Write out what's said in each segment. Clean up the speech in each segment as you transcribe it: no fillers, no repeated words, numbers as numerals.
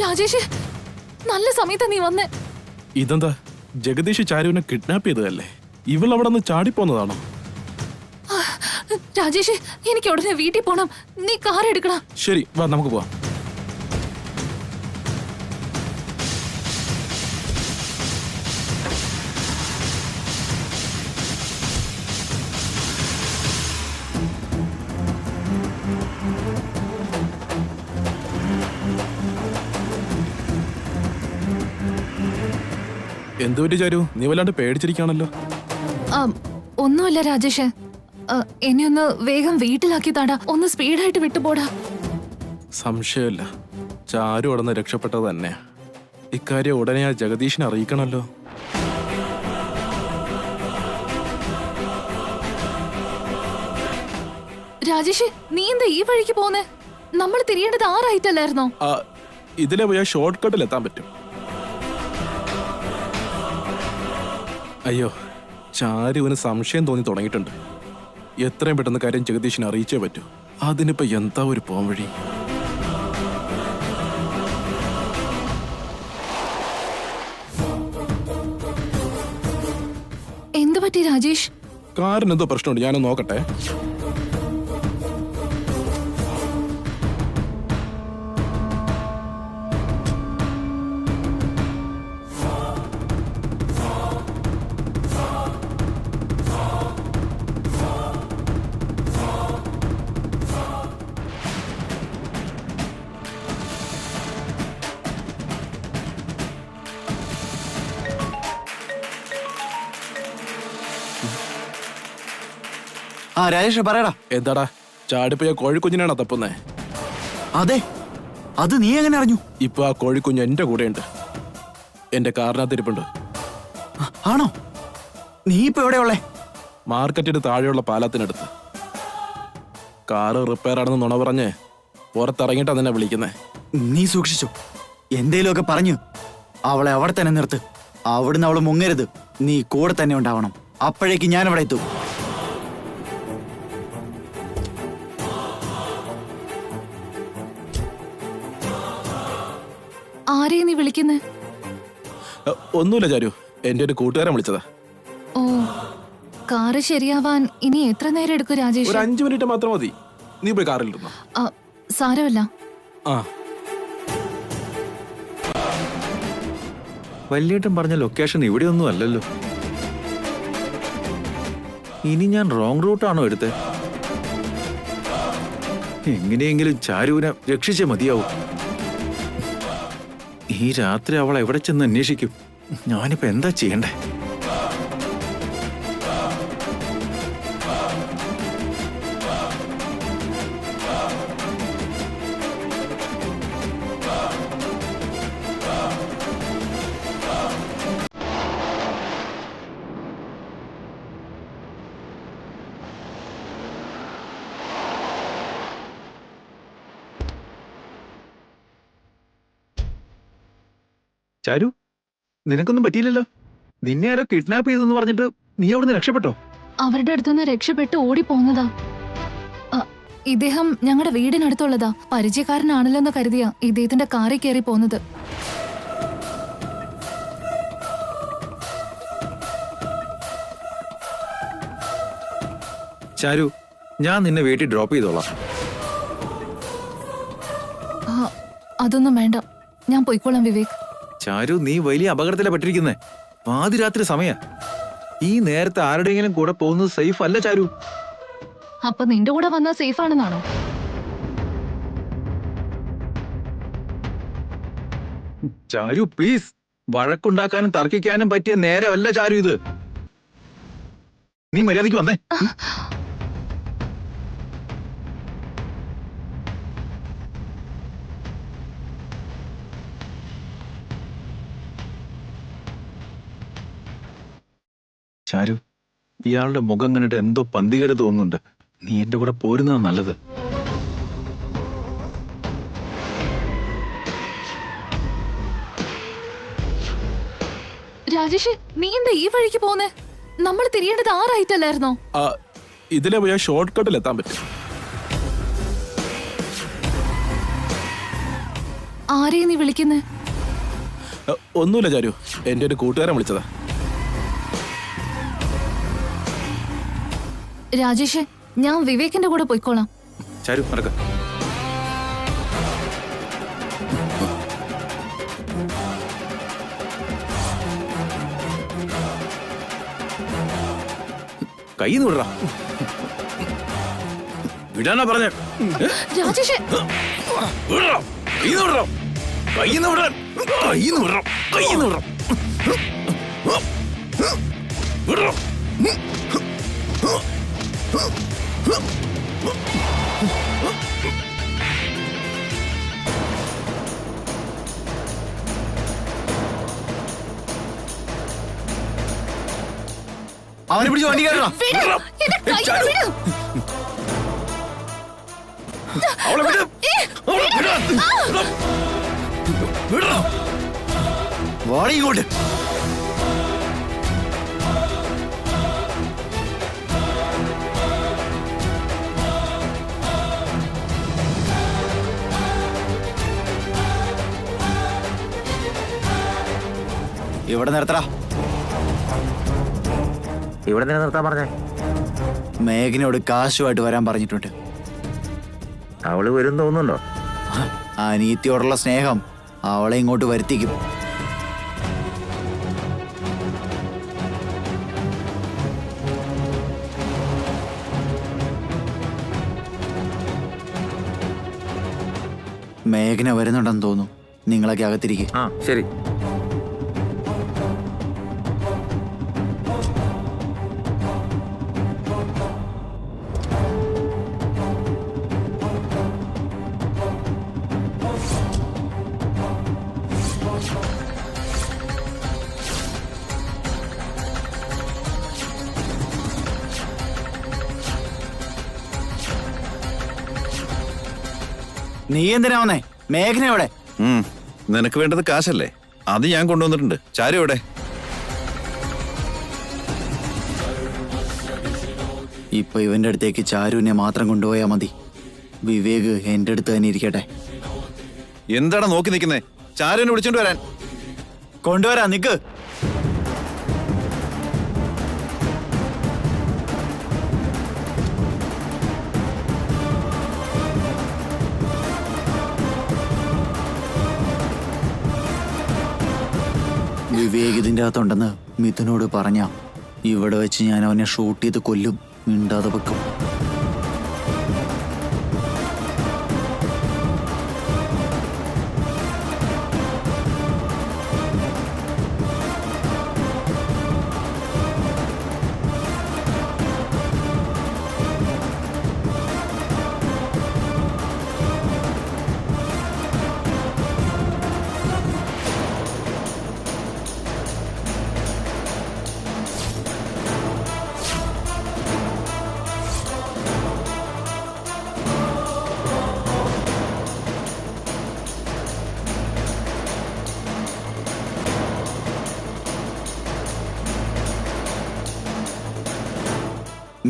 രാജേഷ്, നല്ല സമയത്താ നീ വന്നേ. ഇതെന്താ, ജഗദീഷ് ചാരുവിനെ കിഡ്നാപ്പ് ചെയ്തതല്ലേ? ഇവൾ അവിടെ നിന്ന് ചാടിപ്പോന്നതാണോ? രാജേഷ്, എനിക്ക് ഉടനെ വീട്ടിൽ പോണം. നീ കാർ എടുക്കണം. ശരി, വാ നമുക്ക് പോവാം. എന്തുപറ്റി ചാരു, നീ വല്ലാണ്ട് പേടിച്ചിരിക്കാണല്ലോ. ഒന്നുമില്ല രാജേഷ്, എന്നെ ഒന്ന് വേഗം വീട്ടിലാക്കി താടാ. ഒന്ന് സ്പീഡായിട്ട് വിട്ടുപോടാ. സംശയമില്ല, ചാരു അവിടെ നിന്ന് രക്ഷപ്പെട്ടത് തന്നെ. ഇക്കാര്യം ഉടനെ ആ ജഗദീഷിനെ അറിയിക്കണല്ലോ. രാജേഷ്, നീ എന്താ ഈ വഴിക്ക് പോന്നേ? നമ്മൾ തിരിയേണ്ടത് ആറായിട്ടല്ലായിരുന്നോ? ഇതിലെ പോയാൽ ഷോർട്ട് കട്ടിൽ എത്താൻ പറ്റും. അയ്യോ, ചാരുവിന് സംശയം തോന്നി തുടങ്ങിയിട്ടുണ്ട്. എത്രയും പെട്ടെന്ന് കാര്യം ജഗദീഷിനെ അറിയിച്ചേ പറ്റൂ. അതിനിപ്പോ എന്താ ഒരു പോംവഴി? എന്തു പറ്റി രാജേഷ്? കാറിന് എന്തോ പ്രശ്നമുണ്ട്, ഞാനൊന്ന് നോക്കട്ടെ. രാജേഷ് പറയടാ. എന്താടാ, ചാടിപ്പോയ കോഴിക്കുഞ്ഞിനാണോ തപ്പുന്നേ? അതെ, അത് നീ എങ്ങനെ അറിഞ്ഞു? ഇപ്പൊ ആ കോഴിക്കുഞ്ഞ് എന്റെ കൂടെയുണ്ട്, എന്റെ കാറിനകത്തിരിപ്പുണ്ട്. ആണോ? നീ ഇപ്പൊ എവിടെയുള്ളേ? മാർക്കറ്റിന് താഴെയുള്ള പാലത്തിനടുത്ത്. കാറ് റിപ്പയർ ആണെന്ന് നുണ പറഞ്ഞ് പുറത്തിറങ്ങിയിട്ടാ നിന്നെ വിളിക്കുന്നേ. നീ സൂക്ഷിച്ചു. എന്തേലുമൊക്കെ പറഞ്ഞു അവളെ അവിടെ തന്നെ നിർത്ത്. അവിടുന്ന് അവള് മുങ്ങരുത്. നീ കൂടെ തന്നെ ഉണ്ടാവണം. അപ്പോഴേക്ക് ഞാൻ അവിടെ എത്തും. ആരെയാ നീ വിളിക്കുന്നേ? ഒന്നുമില്ല ചാരു, എന്റെ ഒരു കൂട്ടുകാരൻ വിളിച്ചതാ. ഓ, കാറ് ശരിയാവാൻ ഇനി എത്ര നേരം എടുക്കും രാജേഷ്? ഒരു 5 മിനിറ്റ് മാത്രം മതി. നീ പോയി കാറിലിരുന്നോ? സാരമല്ല. വല്യേട്ടൻ പറഞ്ഞ ലൊക്കേഷൻ ഇവിടെയൊന്നും അല്ലല്ലോ. ഇനി ഞാൻ റോങ് റൂട്ടാണോ എടുത്തത്? എങ്ങനെയെങ്കിലും ചാരുവിനെ രക്ഷിച്ചേ മതിയാവും. ഈ രാത്രി അവൾ എവിടെ ചെന്ന് അന്വേഷിക്കും? ഞാനിപ്പോ എന്താ ചെയ്യണ്ടേ? ചാരു, നിനക്കൊന്നും പറ്റിയില്ലല്ലോ. നിന്നെ ആരോ കിഡ്നാപ്പ് ചെയ്തെന്ന് പറഞ്ഞിട്ട് നീ അവിടുന്ന് രക്ഷപ്പെട്ടോ? അവരുടെ അടുത്തുനിന്ന് രക്ഷപ്പെട്ട് ഓടിപ്പോന്നതാ. ഇദ്ദേഹം ഞങ്ങളുടെ വീടിനടുത്തുള്ളതാ. പരിചയക്കാരനാണല്ലോ എന്ന് കരുതിയാ ഇദ്ദേഹത്തിന്റെ കാറിൽ കയറി പോന്നത്. ചാരു, ഞാൻ നിന്നെ വീട്ടിൽ ഡ്രോപ്പ് ചെയ്തോളാം. അതൊന്നും വേണ്ട, ഞാൻ പോയിക്കോളാം വിവേക്. ചാരു, നീ വലിയ അപകടത്തിലാ പെട്ടിരിക്കുന്നേ. പാതിരാത്രി സമയ. ഈ നേരത്തെ ആരുടെയെങ്കിലും കൂടെ പോകുന്നത് സേഫ് അല്ല ചാരു. അപ്പൊ നിന്റെ കൂടെ വന്നാ സേഫ് ആണെന്നാണോ? ചാരു പ്ലീസ്, വഴക്കുണ്ടാക്കാനും തർക്കിക്കാനും പറ്റിയ നേരമല്ല ചാരു ഇത്. നീ മര്യാദയ്ക്ക് വന്നേ. ചാരു, ഇയാളുടെ മുഖം കണ്ടിട്ട് എന്തോ പന്തികേട് തോന്നുന്നുണ്ട്. നീ എന്റെ കൂടെ പോരുന്നതാ നല്ലത്. രാജേഷ്, നീ എന്താ ഈ വഴിക്ക് പോന്നേ? നമ്മൾ തിരിയേണ്ടത് ആറായിട്ടല്ലായിരുന്നോ? ഇതിലെ പോയാൽ ഷോർട്ട് കട്ടിൽ എത്താൻ പറ്റും. ആരെയാ നീ വിളിക്കുന്നേ? ഒന്നുമില്ല ചാരു, എന്റെ ഒരു കൂട്ടുകാരൻ വിളിച്ചതാ. രാജേഷ്, ഞാൻ വിവേകിന്റെ കൂടെ പോയിക്കോളാം. ചാരു നടക്ക. കൈന്ന് വിടറാ. വിടാനാ പറഞ്ഞേ. രാജേഷ്, വിടറാ. കൈന്ന് വിടറാ. കൈന്ന് വിടാൻ. കൈന്ന് വിടറാ. കൈന്ന് വിടറാ. വിടറാ. അവനെ പിടിച്ച് വണ്ടി കയറണം. വിട്. എന്റെ കൈ വിട്. അവളെ വിട്. അവളെ വിടാൻ. വിടറാ. വാടി ഇങ്ങോട്ട്. ഇവിടെ നിർത്തടാ. ഇവിടെ തന്നെ നിർത്താൻ പറഞ്ഞേ. മേഘനയോട് കാശുമായിട്ട് വരാൻ പറഞ്ഞിട്ടുണ്ട്. അവള് വരും തോന്നുന്നുണ്ടോ? അനീത്തിയോടുള്ള സ്നേഹം അവളെ ഇങ്ങോട്ട് വരുത്തിക്കും. മേഘന വരുന്നുണ്ടെന്ന് തോന്നുന്നു. നിങ്ങളൊക്കെ അകത്തിരിക്കും. ആ ശരി. നീ എന്തിനാ വന്നേ? മേഘന എവിടെ? നിനക്ക് വേണ്ടത് കാശല്ലേ? അത് ഞാൻ കൊണ്ടുവന്നിട്ടുണ്ട്. ചാരു എവിടെ? ഇപ്പൊ ഇവന്റെ അടുത്തേക്ക് ചാരുവിനെ മാത്രം കൊണ്ടുപോയാ മതി. വിവേക് എന്റെ അടുത്ത് തന്നെ ഇരിക്കട്ടെ. എന്താണ് നോക്കി നിൽക്കുന്നേ? ചാരുവിനെ വിളിച്ചോണ്ട് വരാൻ. കൊണ്ടുവരാ, നിക്ക്. വിവേക് ഇതിൻ്റെ അകത്തുണ്ടെന്ന് മിഥുനോട് പറഞ്ഞ ഇവിടെ വെച്ച് ഞാൻ അവനെ ഷൂട്ട് ചെയ്ത് കൊല്ലും. മിണ്ടാതെ വെക്കും.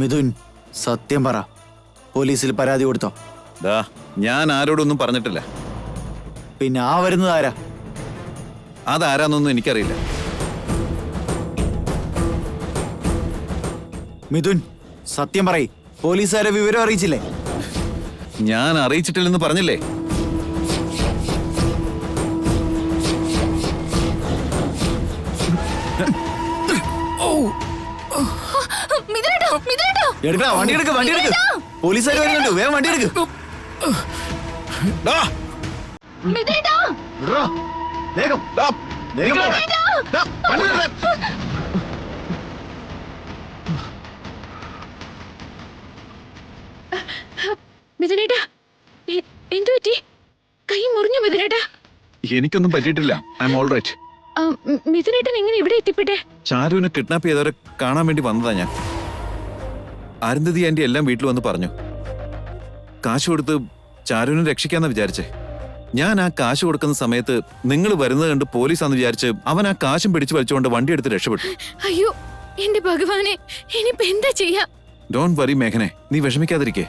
മിഥുൻ, സത്യം പറ. പോലീസിൽ പരാതി കൊടുത്തോ? ദാ, ഞാൻ ആരോടൊന്നും പറഞ്ഞിട്ടില്ല. പിന്നെ ആ വരുന്നത് ആരാ? അതാരാന്നൊന്നും എനിക്കറിയില്ല. മിഥുൻ, സത്യം പറയ്. പോലീസുകാരെ വിവരം അറിയിച്ചില്ലേ? ഞാൻ അറിയിച്ചിട്ടില്ലെന്ന് പറഞ്ഞില്ലേ? എടുക്കടാ, വണ്ടി എടുക്ക്, വണ്ടി എടുക്ക്. പോലീസുകാർ വരുന്നുണ്ട്, വേഗം വണ്ടി എടുക്ക്. ദാ, വിടറാ, വേഗം, വേഗം പോടാ. ദാ, വണ്ടി എടുക്ക്. മിഥുനേട്ടാ, എന്തു പറ്റി? കൈ മുറിഞ്ഞു മിഥുനേട്ടാ? എനിക്കൊന്നും പറ്റിയിട്ടില്ല. I'm all right. മിഥുനേട്ടൻ എങ്ങനെ ഇവിടെ എത്തിപ്പെട്ടെ? ചാരുവിനെ കിഡ്നാപ്പ് ചെയ്തവരെ കാണാൻ വേണ്ടി വന്നതാ ഞാൻ. അരുന്ധതി ആന്റി എല്ലാം വീട്ടിൽ വന്ന് പറഞ്ഞു. കാശ് കൊടുത്ത് ചാരുവിനെ രക്ഷിക്കാന്നാ വിചാരിച്ചേ. ഞാൻ ആ കാശ് കൊടുക്കുന്ന സമയത്ത് നിങ്ങൾ വരുന്നത് കണ്ട് പോലീസാന്ന് വിചാരിച്ച് അവൻ ആ കാശും പിടിച്ചു വലിച്ചുകൊണ്ട് വണ്ടി എടുത്ത് രക്ഷപ്പെട്ടു. അയ്യോ എന്റെ ഭഗവാനെ, ഇനിയിപ്പോ എന്താ ചെയ്യാ? ഡോണ്ട് വറി മേഘനെ, നീ വിഷമിക്കാതിരിക്കേ.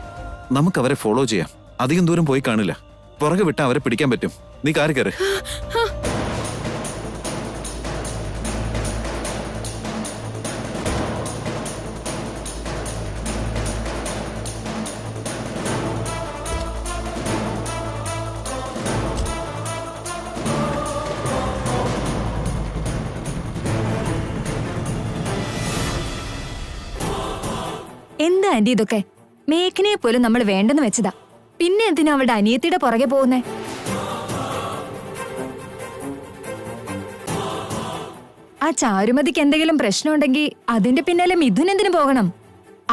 നമുക്ക് അവരെ ഫോളോ ചെയ്യാം. അധികം ദൂരം പോയി കാണില്ല. പുറകെ വിട്ടാ അവരെ പിടിക്കാൻ പറ്റും. നീ കാറി കയറ്. എന്താ ആന്റി ഇതൊക്കെ? മേഘനയെ പോലും നമ്മൾ വേണ്ടെന്ന് വെച്ചതാ. പിന്നെ എന്തിനാ അവളുടെ അനിയത്തിയുടെ പുറകെ പോകുന്നേ? ആ ചാരുമതിക്ക് എന്തെങ്കിലും പ്രശ്നമുണ്ടെങ്കിൽ അതിന്റെ പിന്നാലെ മിഥുൻ എന്തിനു പോകണം?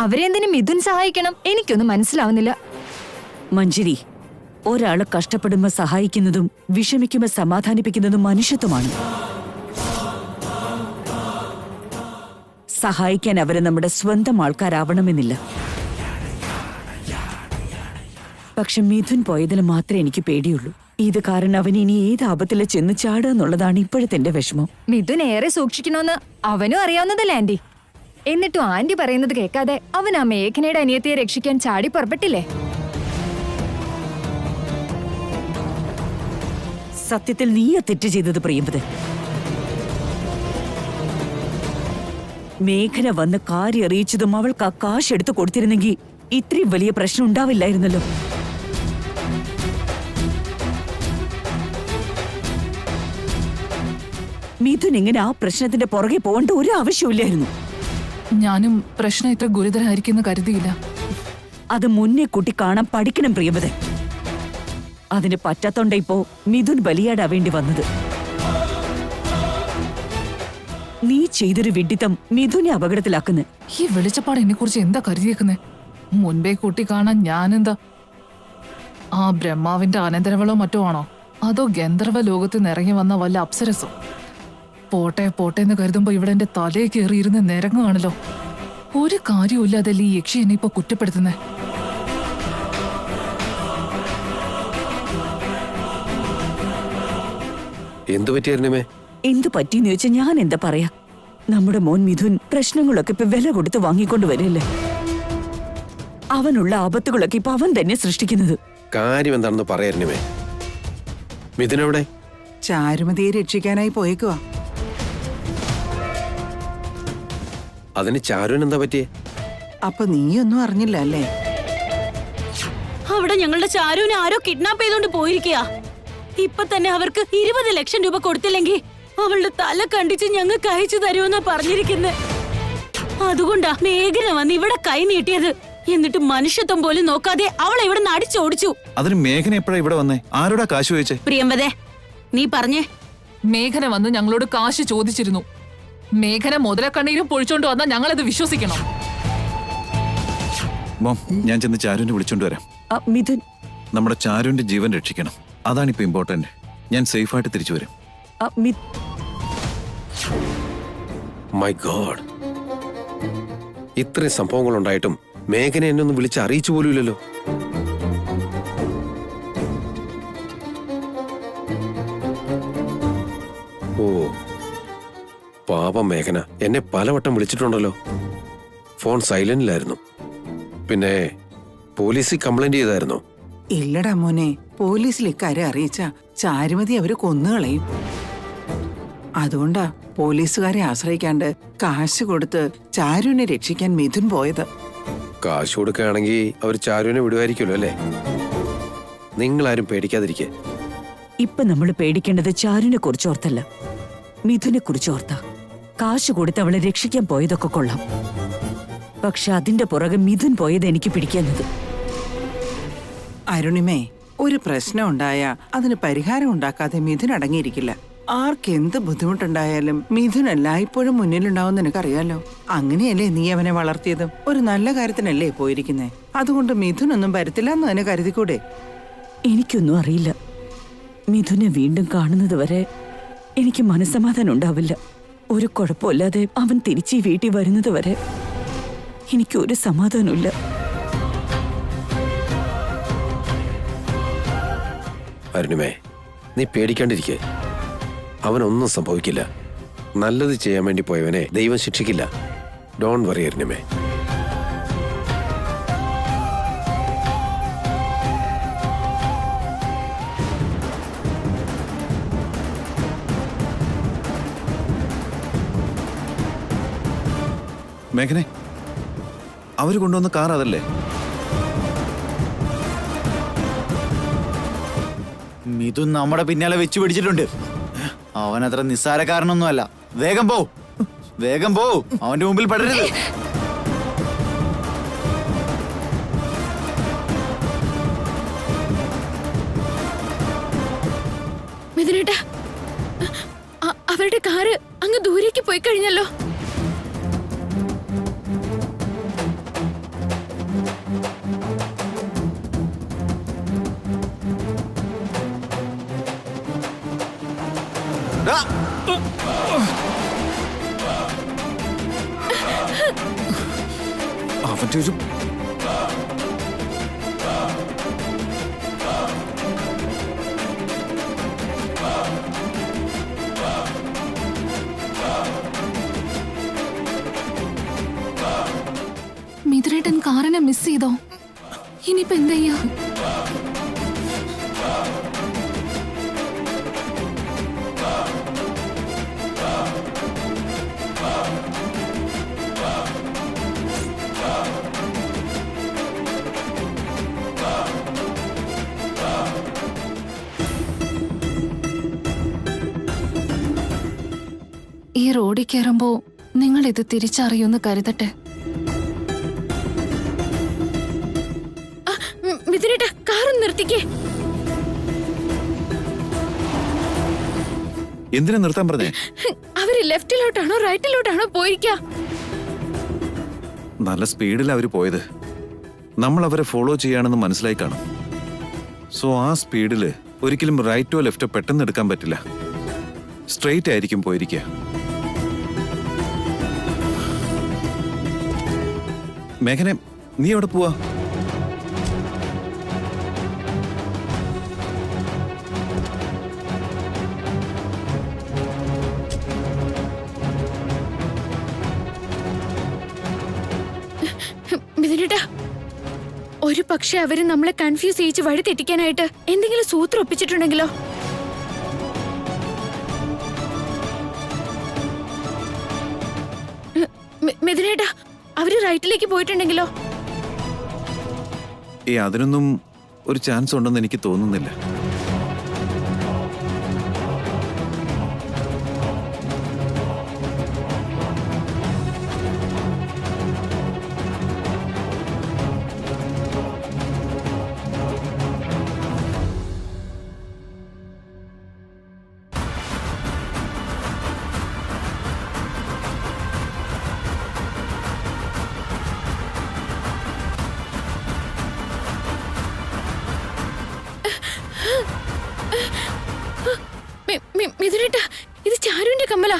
അവരെന്തിനു മിഥുൻ സഹായിക്കണം? എനിക്കൊന്നും മനസ്സിലാവുന്നില്ല. മഞ്ജരി, ഒരാള് കഷ്ടപ്പെടുമ്പോ സഹായിക്കുന്നതും വിഷമിക്കുമ്പോ സമാധാനിപ്പിക്കുന്നതും മനുഷ്യത്വമാണ്. സഹായിക്കാൻ അവര് നമ്മുടെ സ്വന്തം ആൾക്കാരാവണമെന്നില്ല. പക്ഷെ മിഥുൻ പോയതിൽ മാത്രമേ എനിക്ക് പേടിയുള്ളൂ. ഇത് കാരണം അവൻ ഇനി ഏത് ആപത്തില് ചെന്ന് ചാടുക എന്നുള്ളതാണ് ഇപ്പോഴത്തെ എന്റെ വിഷമം. മിഥുൻ ഏറെ സൂക്ഷിക്കണമെന്ന് അവനും അറിയാവുന്നതല്ലേ ആന്റി? എന്നിട്ടും ആന്റി പറയുന്നത് കേൾക്കാതെ അവൻ ആ മേഘനയുടെ അനിയത്തിയെ രക്ഷിക്കാൻ ചാടി പുറപ്പെട്ടില്ലേ? സത്യത്തിൽ നീയാ തെറ്റ് ചെയ്തത് പ്രിയമ്പത്. മേഘന വന്ന് കാര്യം അറിയിച്ചതും അവൾക്ക് ആ കാശ് എടുത്തു കൊടുത്തിരുന്നെങ്കിൽ ഇത്രയും വലിയ പ്രശ്നം ഉണ്ടാവില്ലായിരുന്നല്ലോ. മിഥുൻ ഇങ്ങനെ ആ പ്രശ്നത്തിന്റെ പുറകെ പോകേണ്ട ഒരു ആവശ്യമില്ലായിരുന്നു. ഞാനും പ്രശ്നം ഇത്ര ഗുരുതരമായിരിക്കുമെന്ന് കരുതിയില്ല. അത് മുന്നേ കൂട്ടി കാണാൻ പഠിക്കണം പ്രിയമ്പത്. അതിന് പറ്റാത്തോണ്ട ഇപ്പോ മിഥുൻ ബലിയാടാവേണ്ടി വന്നത്. നീ ചെയ്തൊരു വിഡ്ഢിത്തം മിഥുനെ അപകടത്തിലാക്കുന്നു. ഈ വെളിച്ചപ്പാട് എന്നെ കുറിച്ച് എന്താ കരുതിയേക്കുന്നേ? മുൻപേ കൂട്ടി കാണാൻ ഞാനെന്താ ആ ബ്രഹ്മാവിന്റെ അനന്തരവളോ മറ്റോ ആണോ? അതോ ഗന്ധർവ ലോകത്ത് നിന്ന് ഇറങ്ങി വന്ന വല്ല അപ്സരസോ? പോട്ടെ പോട്ടെ എന്ന് കരുതുമ്പോ ഇവിടെ എന്റെ തലയെ കയറിയിരുന്ന് നിരങ്ങുകയാണല്ലോ. ഒരു കാര്യമില്ലാതല്ലേ ഈ യക്ഷി എന്നെ ഇപ്പൊ കുറ്റപ്പെടുത്തുന്നേ? എന്തു പറ്റിയായിരുന്നേ? എന്തു പറ്റിയെന്ന് ചോദിച്ചാൽ ഞാൻ എന്താ പറയാ? നമ്മുടെ മോൻ മിഥുൻ പ്രശ്നങ്ങളൊക്കെ ഇപ്പൊ വില കൊടുത്ത് വാങ്ങിക്കൊണ്ട് വരില്ലേ. അവനുള്ള ആപത്തുകളൊക്കെ ഇപ്പൊ അവൻ തന്നെ സൃഷ്ടിക്കുന്നത്. കാര്യം എന്താണെന്ന് പറയായിരുന്നേ? മിഥുനെവിടെ? ചാരുമതിയെ രക്ഷിക്കാനായി പോയേക്കുവാ. അതിന് ചാരുവിന് എന്താ പറ്റിയേ? അപ്പൊ നീയൊന്നും അറിഞ്ഞില്ല അല്ലേ? അവിടെ ഞങ്ങളുടെ ചാരുവിനെ ആരോ കിഡ്നാപ്പ് ചെയ്തോണ്ട് പോയിരിക്കുക. ഇപ്പൊ തന്നെ അവർക്ക് 20 ലക്ഷം രൂപ കൊടുത്തില്ലെങ്കിൽ അവളുടെ തല കണ്ടിച്ച് ഞങ്ങൾക്ക് അയച്ചു തരുമെന്നാ പറഞ്ഞിരിക്കുന്നത്. അതുകൊണ്ടാ മേഘന വന്ന് ഇവിടെ കൈ നീട്ടിയത്. എന്നിട്ട് മനുഷ്യത്വം പോലും നോക്കാതെ അവളെ ഇവിടെ അടിച്ചോടിച്ചു. അതിന് മേഘന എപ്പോഴാ ഇവിടെ വന്നേ? ആരോടാ കാശ് ചോദിച്ചേ? പ്രിയമ്പതേ, നീ പറഞ്ഞേ. മേഘന വന്ന് ഞങ്ങളോട് കാശ് ചോദിച്ചിരുന്നു. മേഘന മുതലക്കണ്ണീരും പൊഴിച്ചോണ്ട് വന്നാൽ ഞങ്ങളത് വിശ്വസിക്കണം. മോം, ഞാൻ ചെന്ന് ചാരുവിനെ വിളിച്ചോണ്ട് വരാം. മിഥുൻ, നമ്മുടെ ചാരുവിന്റെ ജീവൻ രക്ഷിക്കണം. അതാണിപ്പോ ഇമ്പോർട്ടന്റ്. ഞാൻ സേഫായിട്ട് തിരിച്ചു വരും. മൈ ഗോഡ്, ഇത്രയും സംഭവങ്ങൾ ഉണ്ടായിട്ടും മേഘന എന്നെ ഒന്ന് വിളിച്ച് അറിയിച്ചു പോലും ഇല്ലല്ലോ. ഓ പാപം മേഘന എന്നെ പലവട്ടം വിളിച്ചിട്ടുണ്ടല്ലോ. ഫോൺ സൈലന്റിലായിരുന്നു. പിന്നെ പോലീസിൽ കംപ്ലൈന്റ് ചെയ്തായിരുന്നോ? ഇല്ലടാ മോനെ, പോലീസിൽ ഇക്കാര്യം അറിയിച്ച ചാരുമതി അവര് കൊന്നുകളയും. അതുകൊണ്ടാ പോലീസുകാരെ ആശ്രയിക്കാണ്ട് കാശ് കൊടുത്ത് ചാരുവിനെ രക്ഷിക്കാൻ മിഥുൻ പോയത്. കാശ് കൊടുക്കുകയാണെങ്കിൽ അവർ ചാരുവിനെ വിടുമായിരിക്കുമല്ലോ അല്ലേ? നിങ്ങളാരും പേടിക്കാതിരിക്കെ. ഇപ്പൊ നമ്മൾ പേടിക്കേണ്ടത് ചാരുവിനെ കുറിച്ച് ഓർത്തല്ല, മിഥുനെ കുറിച്ച് ഓർത്താ. കാശ് കൊടുത്ത് അവളെ രക്ഷിക്കാൻ പോയതൊക്കെ കൊള്ളാം. പക്ഷെ അതിന്റെ പുറകെ മിഥുൻ പോയത് എനിക്ക് പിടിക്കുന്നത്. അരുണിമേ, ഒരു പ്രശ്നം ഉണ്ടായാ അതിന് പരിഹാരം ഉണ്ടാക്കാതെ മിഥുൻ അടങ്ങിയിരിക്കില്ല. ആർക്കെന്ത് ബുദ്ധിമുട്ടുണ്ടായാലും മിഥുൻ എല്ലായ്പ്പോഴും മുന്നിലുണ്ടാവും നിനക്കറിയാലോ. അങ്ങനെയല്ലേ നീ അവനെ വളർത്തിയതും? ഒരു നല്ല കാര്യത്തിനല്ലേ പോയിരിക്കുന്നേ. അതുകൊണ്ട് മിഥുൻ ഒന്നും വരത്തില്ല എന്ന് തന്നെ കരുതിക്കൂടെ? എനിക്കൊന്നും അറിയില്ല. മിഥുനെ വീണ്ടും കാണുന്നത് വരെ എനിക്ക് മനസ്സമാധാനം ഉണ്ടാവില്ല. ഒരു കുഴപ്പമില്ലാതെ അവൻ തിരിച്ച് ഈ വീട്ടിൽ വരുന്നത് വരെ എനിക്കൊരു സമാധാനമില്ല. അരുണിമേ, നീ പേടിക്കാണ്ടിരിക്കെ. അവനൊന്നും സംഭവിക്കില്ല. നല്ലത് ചെയ്യാൻ വേണ്ടി പോയവനെ ദൈവം ശിക്ഷിക്കില്ല. Don't worry അരുണിമേ. മേഘനെ, അവര് കൊണ്ടുവന്ന കാർ അതല്ലേ? മിഥുൻ നമ്മുടെ പിന്നാലെ വെച്ച് പിടിച്ചിട്ടുണ്ട്. അവനത്ര നിസ്സാരക്കാരനൊന്നുമല്ല. വേഗം പോ, വേഗം പോ, അവന്റെ മുമ്പിൽ പെടരുത്. മിഥുനേട്ടാ, അവരുടെ കാറ് അങ്ങ് ദൂരേക്ക് പോയി കഴിഞ്ഞല്ലോ. അവന്റെ ഒരു മിഥുനേട്ടൻ കാറിനെ മിസ് ചെയ്തോ? ഇനിയിപ്പോ എന്താ ചെയ്യാ? ഈ റോഡിൽ കയറുമ്പോ നിങ്ങൾ ഇത് തിരിച്ചറിയുമെന്ന് കരുതട്ടെ. മിഥുനേട്ടാ, കാറ് നിർത്തിക്കേ. എന്തിനാ നിർത്താൻ പറഞ്ഞേ? അവര് ലെഫ്റ്റിലോട്ടാണോ റൈറ്റിലോട്ടാണോ പോയിരിക്ക? നല്ല സ്പീഡിൽ അവര് പോയത്. നമ്മൾ അവരെ ഫോളോ ചെയ്യാണെന്ന് മനസ്സിലായി കാണും. സോ ആ സ്പീഡില് ഒരിക്കലും റൈറ്റോ ലെഫ്റ്റോ പെട്ടെന്ന് എടുക്കാൻ പറ്റില്ല. സ്ട്രെയിറ്റ് ആയിരിക്കും പോയിരിക്കുക. മേഘനെ, നീ എവിടെ പോവാ? മിഥുനേട്ടാ, ഒരു പക്ഷെ അവര് നമ്മളെ കൺഫ്യൂസ് ചെയ്യിച്ച് വഴി തെറ്റിക്കാനായിട്ട് എന്തെങ്കിലും സൂത്രം ഒപ്പിച്ചിട്ടുണ്ടെങ്കിലോ? മിഥുനേട്ടാ, അവര് റൈറ്റിലേക്ക് പോയിട്ടുണ്ടെങ്കിലോ? അതിനൊന്നും ഒരു ചാൻസ് ഉണ്ടെന്ന് എനിക്ക് തോന്നുന്നില്ല. മിഥുനേട്ടാ, ഇത് ചാരുവിന്റെ കമ്മലാ.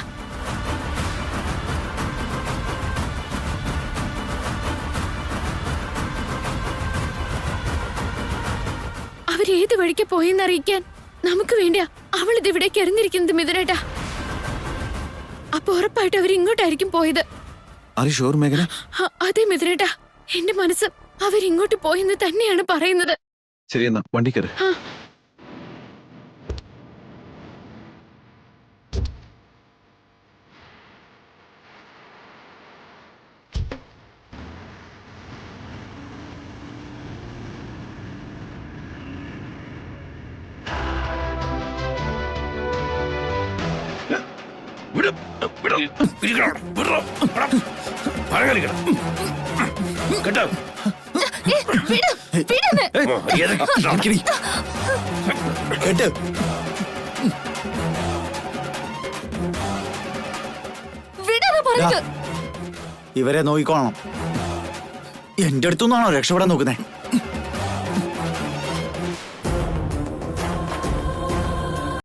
അവരേത് വഴിക്ക് പോയെന്നറിയിക്കാൻ നമുക്ക് വേണ്ടിയാ അവൾ ഇത് ഇവിടേക്ക് എറിഞ്ഞിരിക്കുന്നത് മിഥുനേട്ടാ. അപ്പൊ ഉറപ്പായിട്ട് അവരിങ്ങോട്ടായിരിക്കും പോയത്. അതെ മിഥുനേട്ടാ, എന്റെ മനസ്സ് അവരിങ്ങോട്ട് പോയെന്ന് തന്നെയാണ് പറയുന്നത്. ശരി, എന്നാ വണ്ടി കയറി. ഇവരെ നോക്കിക്കോളണം. എന്റെ അടുത്തുനിന്നാണോ രക്ഷപ്പെടാൻ നോക്കുന്നേ?